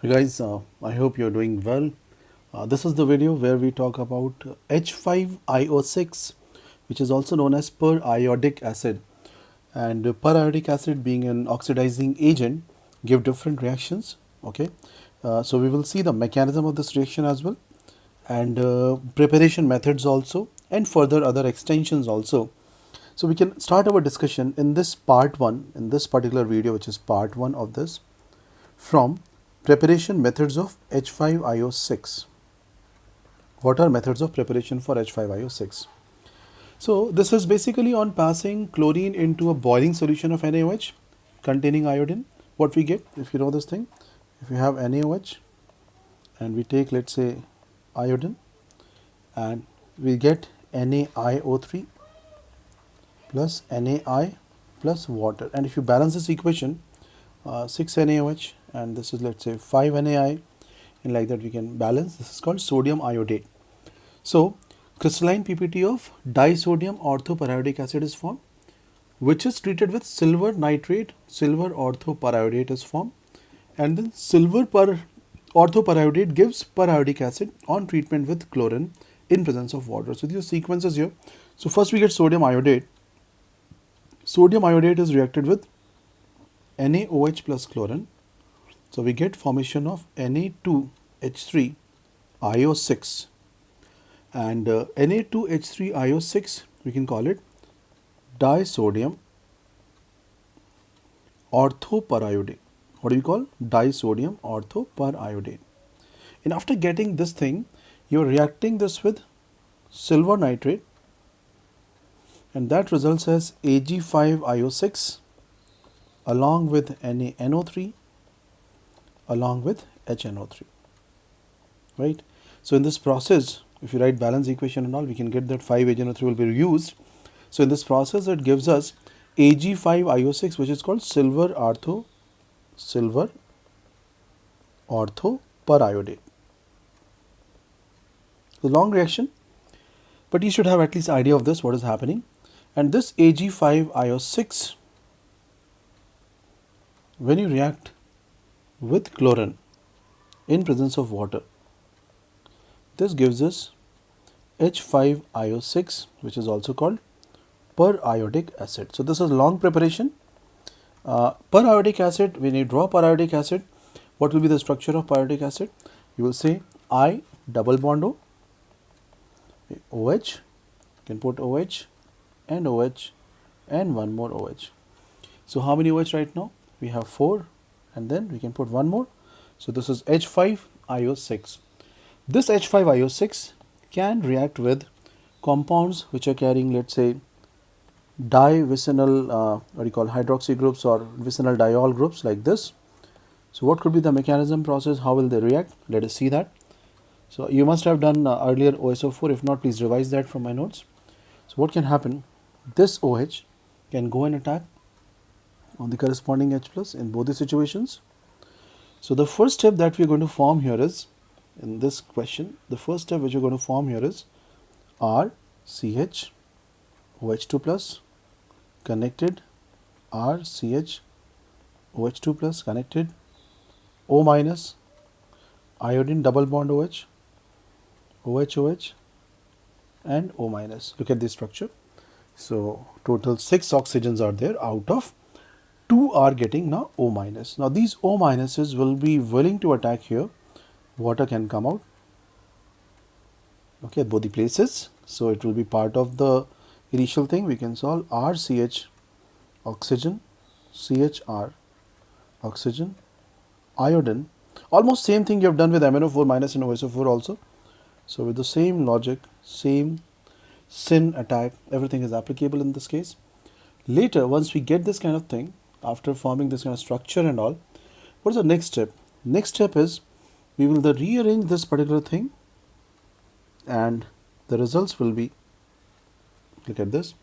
Hey guys, I hope you're doing well. This is the video where we talk about H5IO6, which is also known as periodic acid. And periodic acid, being an oxidizing agent, give different reactions. Okay, so we will see the mechanism of this reaction as well, and preparation methods also, and further other extensions also. So we can start our discussion in this part one, in this particular video, which is part one of this, from preparation methods of H5IO6. What are methods of preparation for H5IO6? So this is basically on passing chlorine into a boiling solution of NaOH containing iodine. What we get, if you know this thing, if you have NaOH and we take, let's say, iodine, and we get NaIO3 plus NaI plus water. And if you balance this equation, 6 NaOH and this is, let's say, 5 NaI, and like that we can balance. This is called sodium iodate. So crystalline PPT of disodium orthoperiodic acid is formed, which is treated with silver nitrate. Silver orthoperiodate is formed, and then silver orthoperiodate gives periodic acid on treatment with chlorine in presence of water. So these are sequences here. So first we get sodium iodate. Sodium iodate is reacted with NaOH plus chlorine. So we get formation of Na2H3IO6, and Na2H3IO6 we can call it disodium orthoperiodate. What do we call? Disodium orthoperiodate. And after getting this thing, you're reacting this with silver nitrate, and that results as Ag5IO6 along with NaNO3 along with HNO3, right? So in this process, if you write balance equation and all, we can get that 5HNO3 will be used. So in this process, it gives us Ag5IO6, which is called silver orthoperiodate. So long reaction, but you should have at least idea of this, what is happening. And this Ag5IO6, when you react with chlorine in presence of water, this gives us H5IO6, which is also called periodic acid. So this is long preparation. Periodic acid, when you draw periodic acid, what will be the structure of periodic acid? You will say I double bond O, OH, you can put OH and OH and one more OH. So how many OH right now? We have 4, and then we can put one more. So this is H5IO6. This H5IO6 can react with compounds which are carrying, let's say, divinyl hydroxy groups or vinyl diol groups like this. So what could be the mechanism process? How will they react? Let us see that. So you must have done earlier OSO4. If not, please revise that from my notes. So what can happen? This OH can go and attack on the corresponding H plus in both the situations. So the first step that we are going to form here is, in this question, the first step which we are going to form here is RCH OH2 plus connected RCH OH2 plus connected O minus iodine double bond OH, OH and O minus. Look at this structure. So total 6 oxygens are there, out of 2 are getting now O minus. Now these O minuses will be willing to attack here. Water can come out, okay, at both the places. So it will be part of the initial thing. We can solve RCH oxygen, CHR oxygen, iodine. Almost same thing you have done with MnO4 minus and OSO4 also. So with the same logic, same SYN attack, everything is applicable in this case. Later, once we get this kind of thing, after forming this kind of structure and all, what is the next step? Next step is we will then rearrange this particular thing, and the results will be, look at this.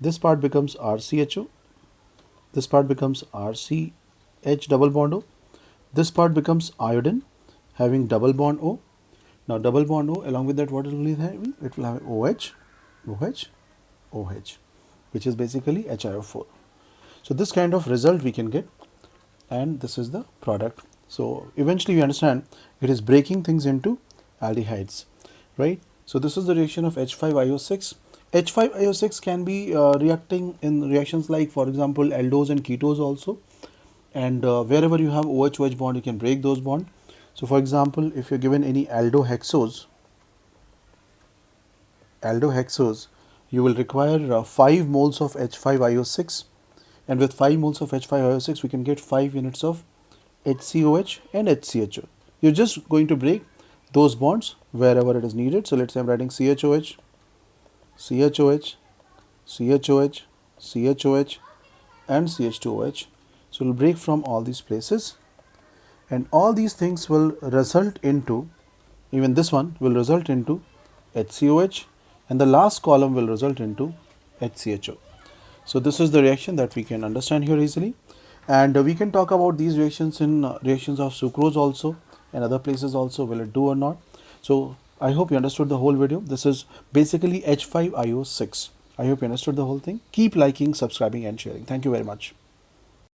This part becomes RCHO. This part becomes RCH double bond O. This part becomes iodine having double bond O. Now double bond O, along with that, what it will have? It will have OH, OH, OH, which is basically HiO4. So this kind of result we can get, and this is the product. So eventually we understand it is breaking things into aldehydes, right? So this is the reaction of H5IO6. H5IO6 can be reacting in reactions like, for example, aldose and ketones also. And wherever you have OH-OH bond, you can break those bonds. So for example, if you're given any aldohexose, you will require 5 moles of H5IO6, and with 5 moles of H5IO6 we can get 5 units of HCOH and HCHO. You're just going to break those bonds wherever it is needed. So let's say I'm writing CHOH, CHOH, CHOH, CHOH and CH2OH. So we'll break from all these places, and all these things will result into, even this one will result into HCOH, and the last column will result into HCHO. So this is the reaction that we can understand here easily, and we can talk about these reactions in reactions of sucrose also and other places also, will it do or not. So I hope you understood the whole video. This is basically H5IO6. I hope you understood the whole thing. Keep liking, subscribing and sharing. Thank you very much.